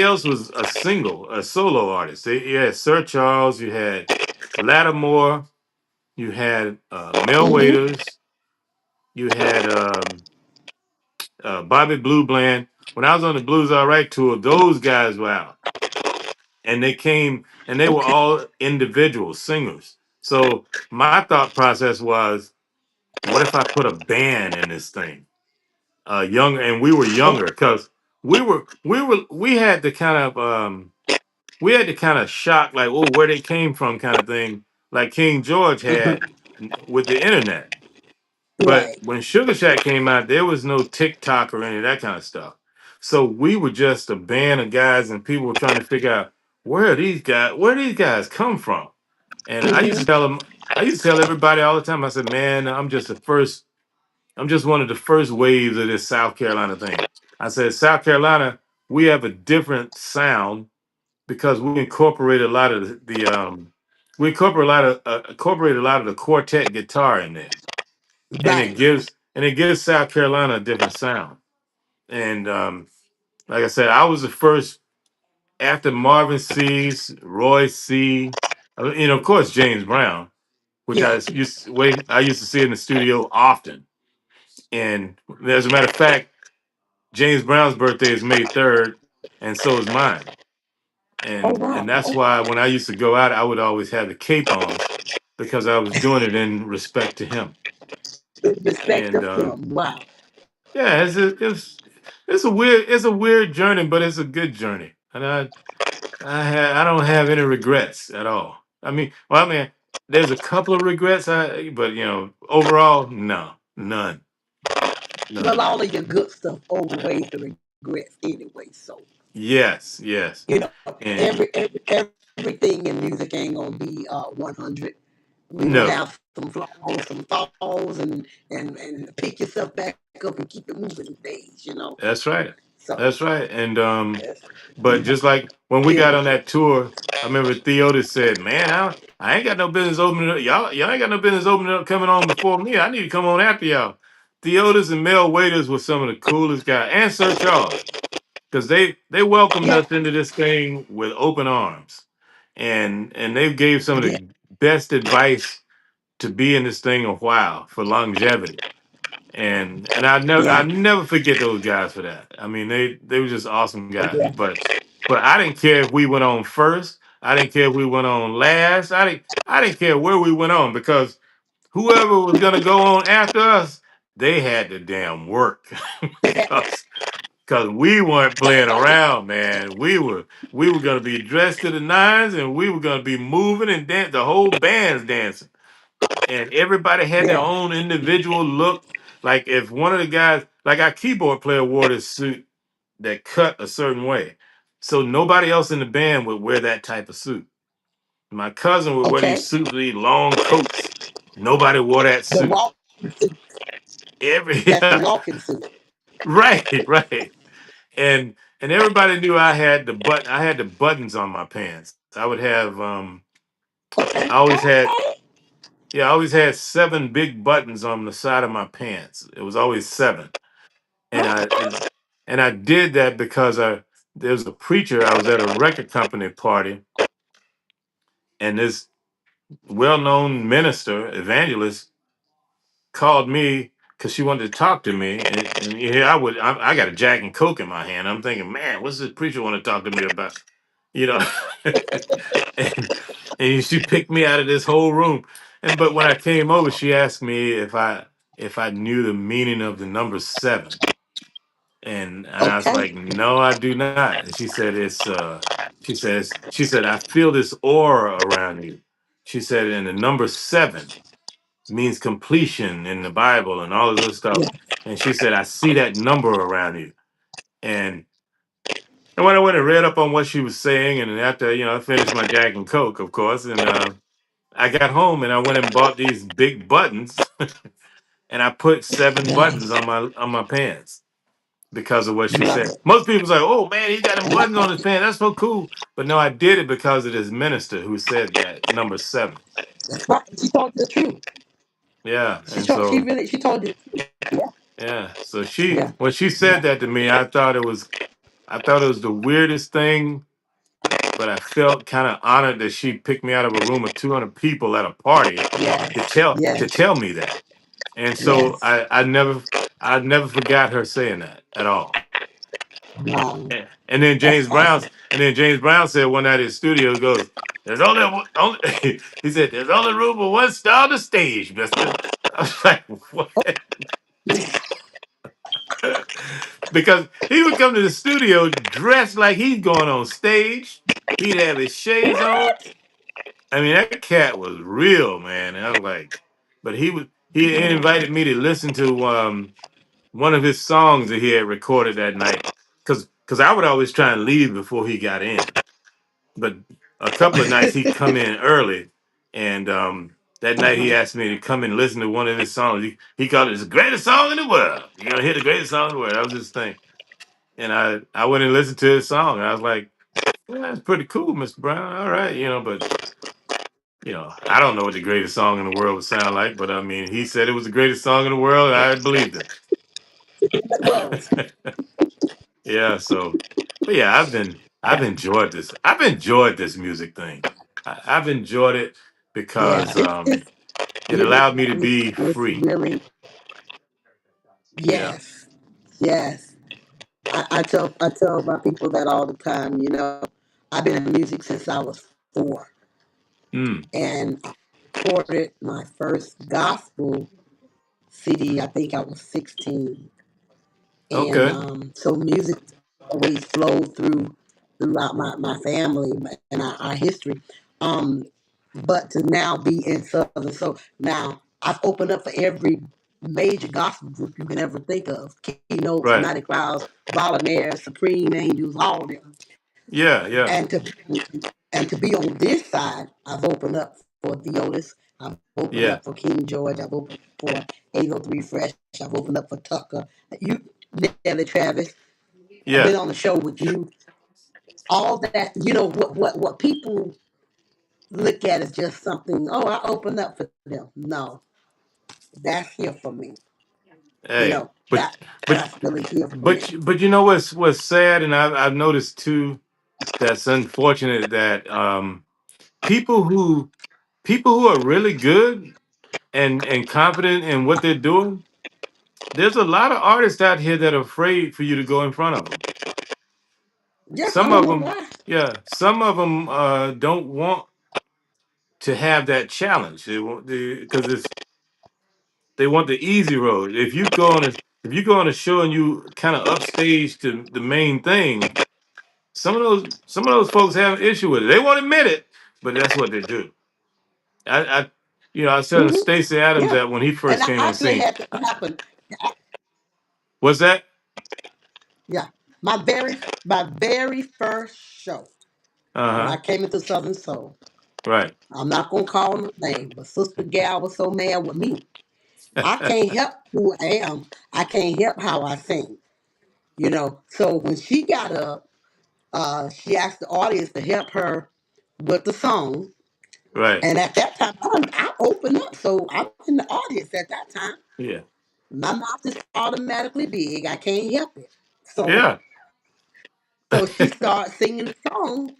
else was a solo artist. You had Sir Charles, you had Lattimore, you had Mel Mm-hmm. Waiters, you had Bobby Blue Bland. When I was on the Blues All Right tour, those guys were out, and they came, and they were Okay. all individual singers. So my thought process was, what if I put a band in this thing? Younger, and we were Okay. younger because we had the kind of we had the kind of shock, like, oh, where they came from kind of thing, like King George had Mm-hmm. with the internet. But Right. when Sugar Shack came out, there was no TikTok or any of that kind of stuff. So we were just a band of guys, and people were trying to figure out, where these guys come from. And I used to Mm-hmm. tell them, I used to tell everybody all the time. I said, man, I'm just one of the first waves of this South Carolina thing. I said, South Carolina, we have a different sound because we incorporate a lot of we incorporate a lot of the quartet guitar in there, and Right. it gives South Carolina a different sound. And like I said, I was the first after Marvin C's, Roy C, of course James Brown, which Yeah. I used to see in the studio often. And as a matter of fact, James Brown's birthday is May 3rd, and so is mine. Oh And wow. that's why when I used to go out, I would always have the cape on because I was doing it in respect to him. With respect And of him. Wow. yeah, it's a weird journey, but it's a good journey. And I don't have any regrets at all. I mean, there's a couple of regrets, but overall, no, none, Well, none. all of your good stuff outweighs the regrets anyway. So Yes, yes, you know, and everything in music ain't gonna be 100. We gonna no, have some flaws, some falls, and pick yourself back up and keep it moving these days. that's right, So that's right. And that's, but just like when we got yeah, on that tour, I remember Theotis said, "Man, I ain't got no business opening up. Y'all ain't got no business opening up coming on before me. I need to come on after y'all." Theotis and Mel Waiters were some of the coolest guys, and Sir Charles, because they welcomed yeah, us into this thing with open arms, and they gave some of yeah, the best advice to be in this thing a while for longevity. And I yeah, never forget those guys for that. I mean, they were just awesome guys. yeah. But I didn't care if we went on first. I didn't care if we went on last. I didn't care where we went on because whoever was gonna go on after us, they had to damn work because we weren't playing around, man. We were gonna be dressed to the nines, and we were gonna be moving and dance. The whole band's dancing, and everybody had their Yeah. own individual look. Like if one of the guys, like our keyboard player, wore this suit that cut a certain way, so nobody else in the band would wear that type of suit. My cousin would wear these Okay. suits, these long coats. Nobody wore that The suit. walk. Every That's the walking suit. right, right, and everybody knew I had the buttons on my pants. I would have Okay. I always had Okay. yeah, I always had 7 big buttons on the side of my pants. It was always 7. And I Okay. and, and I did that because there was a preacher. I was at a record company party, and this well-known minister, evangelist, called me because she wanted to talk to me. And here I got a Jack and Coke in my hand. I'm thinking, man, what's this preacher want to talk to me about? You know, and, and she picked me out of this whole room. But when I came over, she asked me if I knew the meaning of the number 7. And I was Okay. like, no, I do not. And she said, I feel this aura around you. She said, and the number 7 means completion in the Bible and all this other stuff. Yeah. And she said, I see that number around you. And and when I went and read up on what she was saying, and then after, I finished my Jack and Coke, of course, and I got home and I went and bought these big buttons and I put 7 buttons Nice. on my pants. because of what she said. Right. Most people's like, "Oh man, he got them buttons on his pants. That's so cool." But no, I did it because of this minister who said that number 7. That's right. She told the truth. Yeah, She and told. She so really. She told the truth. Yeah. yeah, so she Yeah. when she said Yeah. that to me, I thought it was the weirdest thing, but I felt kind of honored that she picked me out of a room of 200 people at a party to Yes. Yes. tell me that. And so Yes. I never forgot her saying that at all. Wow. And then That's awesome. James Brown said one night at his studio, he goes, "There's only he said, there's only room for one star on the stage, mister." I was like, what? Because he would come to the studio dressed like he's going on stage. He'd have his shades on. I mean, that cat was real, man. And I was like, but he invited me to listen to one of his songs that he had recorded that night. Cause I would always try and leave before he got in. But a couple of nights he'd come in early, and that night he Uh-huh. asked me to come and listen to one of his songs. He called it the greatest song in the world. You're gonna hear the greatest song in the world. That was his thing. And I went and listened to his song, and I was like, "Yeah, that's pretty cool, Mr. Brown. All right, but I don't know what the greatest song in the world would sound like, but I mean, he said it was the greatest song in the world, and I believed him." That was. Yeah, so, but yeah, I've enjoyed this. I've enjoyed this music thing. I've enjoyed it Yeah. because It's it allowed me to be it's free. really Yeah. yes. Yes. I tell my people that all the time. I've been in music since I was 4, Mm. and I recorded my first gospel CD. I think I was 16, and Okay. so music always flowed throughout my family and our history. Um, but to now be in Southern Soul, now I've opened up for every major gospel group you can ever think of: Keynotes, Right. Mighty Clouds, Volunteers, Supreme Angels, all of them. Yeah. Yeah. And to be on this side, I've opened up for Theotis. I've opened Yeah. up for King George. I've opened for 803 Fresh. I've opened up for Tucker. You, Nelly Travis. I've Yeah. been on the show with you. All that, what people look at as just something. Oh, I opened up for them. No, that's here for me. You Hey, know but that but that's really here for me. but you know what's sad, and I've noticed too. That's unfortunate that people who people who are really good and confident in what they're doing. There's a lot of artists out here that are afraid for you to go in front of them. Yeah, I Some don't of know them, why. yeah, some of them don't want to have that challenge. They want because it's they want the easy road. If you go on a show and you kind of upstage to the main thing, some of those folks have an issue with it. They won't admit it, but that's what they do. I I was telling Hmm. Stacey Adams Yeah, that when he and first I came on actually scene, had to happen. was that Yeah, my very first show uh when huh I came into Southern Soul. right I'm not gonna call her name, but Sister Gal was so mad with me. I can't help who I am. I can't help how I sing. So when she got up, she asked the audience to help her with the song. right And at that time, I opened up, so I'm in the audience at that time. yeah My mouth is automatically big. I can't help it. So, yeah so she started singing the song,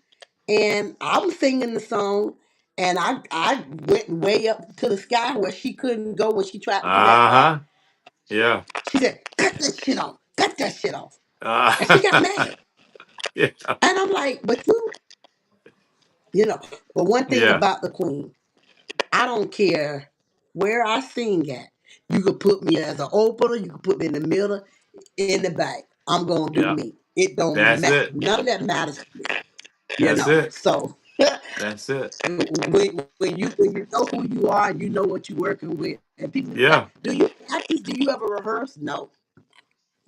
and I'm singing the song, and I went way up to the sky where she couldn't go when she tried to do that uh part. huh yeah She said, "Cut that shit off! Cut that shit off!" And she got uh, mad. yeah And I'm like, "But you know." But one thing yeah about the Queen, I don't care where I sing at. You could put me as an opener. You could put me in the middle, in the back. I'm gonna do yeah me. It don't that's matter. it None of that matters. that's it So that's it when you know who you are, and you know what you're working with, and people like, yeah do you practice? Do you ever rehearse? No,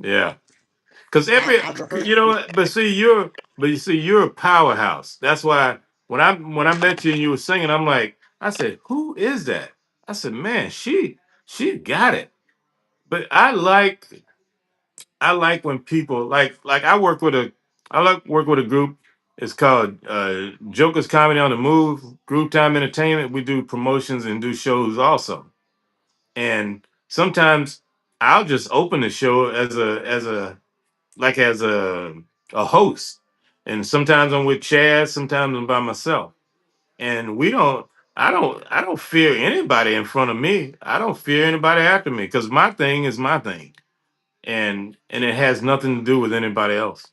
yeah. Because I rehearse. you know what? But you see, you're a powerhouse. That's why when I met you and you were singing, I said, who is that? I said, man, she got it. But I like when people like I like work with a group. It's called Jokers Comedy on the Move, Group Time Entertainment. We do promotions and do shows also. And sometimes I'll just open the show as a host. And sometimes I'm with Chad, sometimes I'm by myself. And I don't fear anybody in front of me. I don't fear anybody after me because my thing is my thing. And it has nothing to do with anybody else.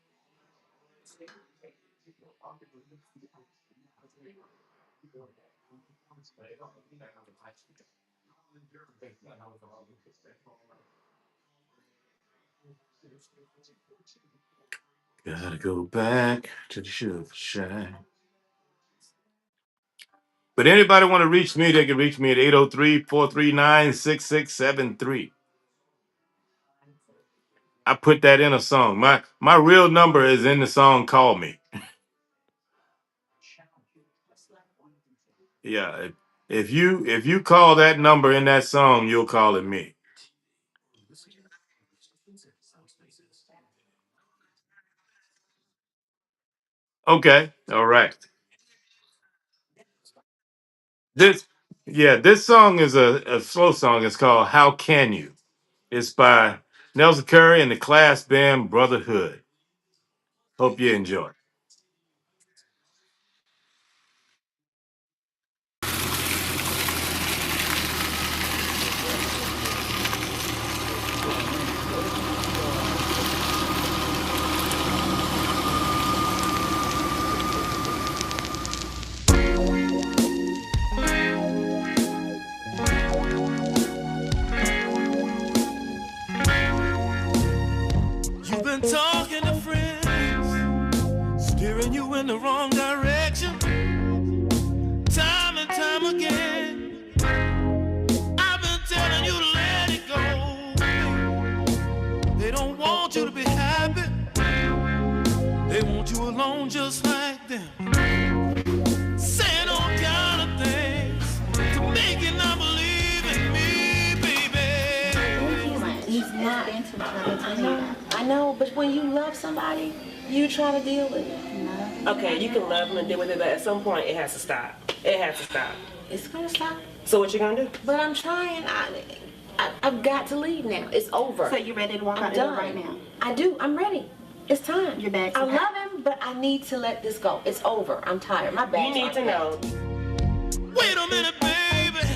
Gotta go back to the sugar shack. But anybody want to reach me, they can reach me at 803-439-6673. I put that in a song. My real number is in the song Call Me. Yeah. If you call that number in that song, you'll call it me. Okay. All right. This this song is a slow song. It's called How Can You? It's by Nelson Curry and the class band Brotherhood. Hope you enjoy. You've been talking to friends, steering you in the wrong direction, time and time again. I've been telling you to let it go. They don't want you to be happy. They want you alone just like them. Saying all kind of things to make you not believe in me, baby. He's not into it. I know, but when you love somebody, you try to deal with it. No. Okay, you can love them and deal with it, but at some point it has to stop. It has to stop. It's gonna stop. So what you gonna do? But I'm trying. I've got to leave now. It's over. So you ready to walk out the door right now? I do. I'm ready. It's time. Your bag's I packed. love him, but I need to let this go. It's over. I'm tired. My bags You need to aren't know. Wait a minute, baby.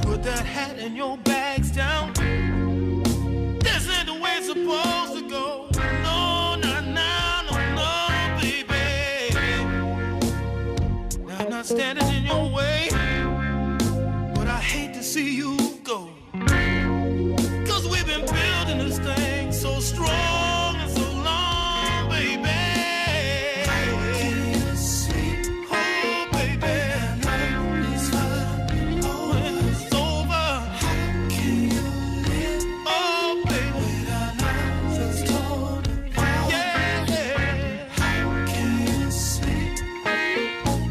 Put that hat and your bags down. This ain't the way it's supposed to go. No, not now, no, baby. Now I'm not standing in your way, but I hate to see you go. 'Cause we've been building this thing so strong and so long, baby. Can you see? Oh, baby. Oh, it's over. Can you live? Oh, baby. Just hold it. Yeah. Can you sleep?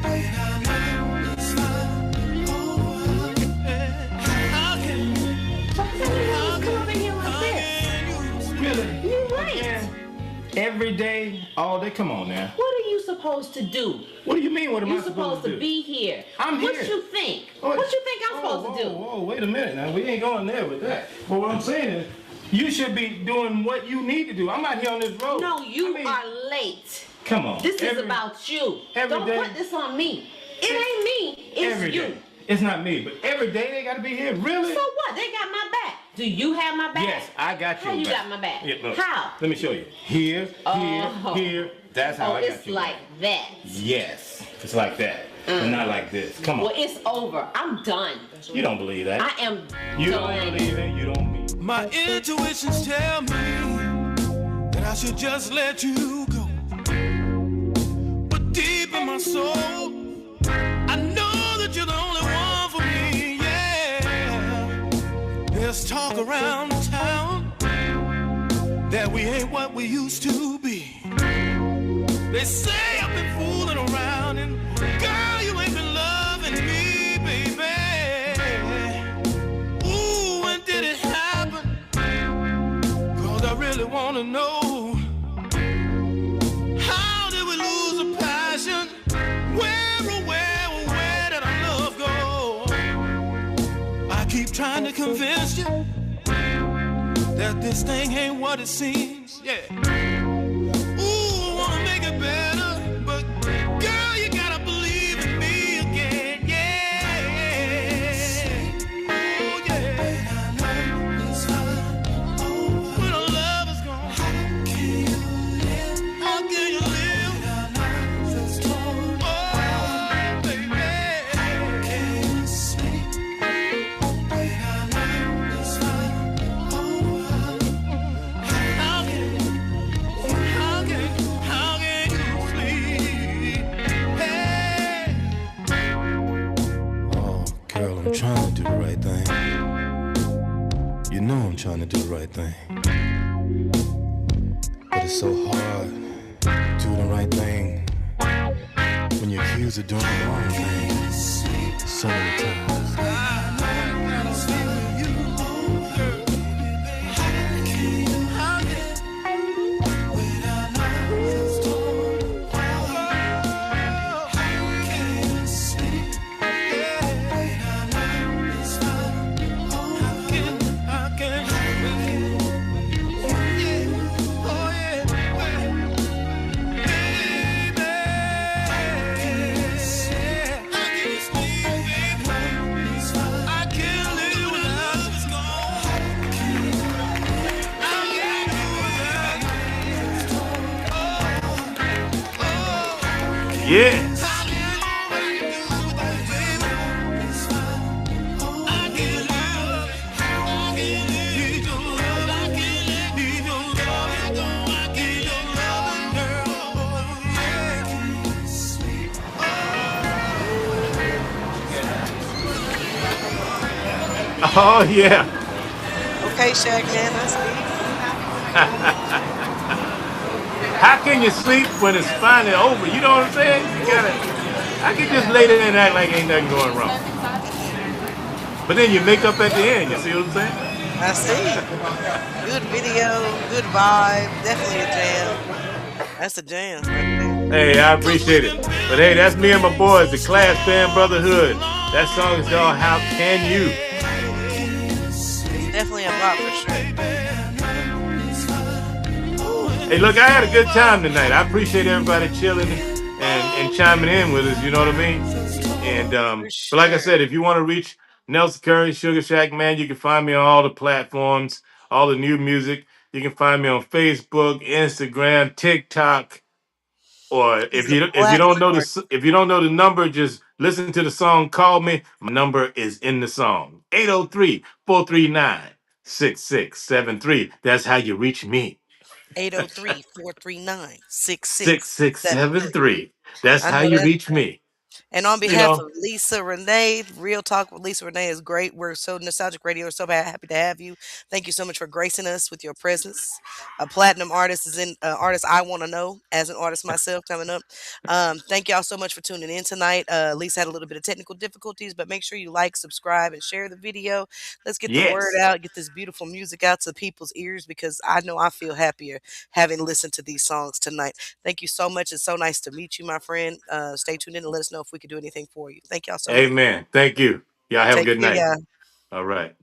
Wait, I know it's not over. How can you? Come over here like this. Really? You right. Every day, all day. Come on now. What are you supposed to do? What do you mean? What am I You're supposed to do? be here. I'm What here. you think? Oh, What you think I'm supposed to do? Whoa, wait a minute now. We ain't going there with that. But what I'm saying is, you should be doing what you need to do. I'm out here on this road. No, you I mean, are late. Come on. This is about you. every Don't day- put this on me. It ain't me. It's every you. day. It's not me, but every day they got to be here. Really? So what? They got my back. Do you have my back? Yes, I got you. How you got my back? Yeah, look, How? Let me show you. Here, Oh. here. That's how Oh, I got it's you. like that. Yes, it's like that, but not like this. Come on. Well, it's over. I'm done. You don't believe that. I am You done. don't believe it. You don't mean. My intuitions tell me that I should just let you go. But deep in my soul, I know that you're the only one for me, yeah. There's talk around town that we ain't what we used to be. They say I've been fooling around and girl, you ain't been loving me, baby. Ooh, when did it happen? wanna know, how did we lose a passion? Where did our love go? I keep trying to convince you that this thing ain't what it seems. Yeah. Ooh, wanna make it better, but girl, you gotta believe in me again. Yeah. Oh yeah. When our love is gone, how can you live? How can you live? Oh baby, how can you sleep? When our love is gone. How can you sleep? Hey. Oh, girl, I'm trying to do the right thing. You know I'm trying to do the right thing. But it's so hard doing the right thing when you're accused of doing the wrong thing so many times. Yes. Oh yeah. Okay, Shaq Man, I see. How can you sleep when it's finally over? You know what I'm saying? You gotta. I can just lay there and act like ain't nothing going wrong. But then you make up at the end. You see what I'm saying? I see. Good video, good vibe, definitely a jam. That's a jam right there. Hey, I appreciate it. But hey, that's me and my boys, the Class Band Brotherhood. That song is called How Can You? Definitely a bop for sure. Hey, look, I had a good time tonight. I appreciate everybody chilling and chiming in with us. You know what I mean? And For but like I sure. said, if you want to reach Nelson Curry, Sugar Shack Man, you can find me on all the platforms, all the new music. You can find me on Facebook, Instagram, TikTok, or He's if a you don't platinum know artist. if you don't know the number, just listen to the song. Call me. My number is in the song. 803-439-6673. That's how you reach me. 803-439-6673. 6673. That's I how know you that's reach right. me. And on You behalf know. of Lisa Renee, Real Talk with Lisa Renee is great. We're so nostalgic radio. We're so happy to have you. Thank you so much for gracing us with your presence. A platinum artist is in artist I want to know as an artist myself coming up. Thank y'all so much for tuning in tonight. Lisa had a little bit of technical difficulties, but make sure you like, subscribe, and share the video. Let's get the word Yes. out, get this beautiful music out to people's ears because I know I feel happier having listened to these songs tonight. Thank you so much. It's so nice to meet you, my friend. Stay tuned in and let us know if we can do anything for you. Thank y'all so much. Amen. Thank you. Y'all have a Take good care, night. y'all. All right.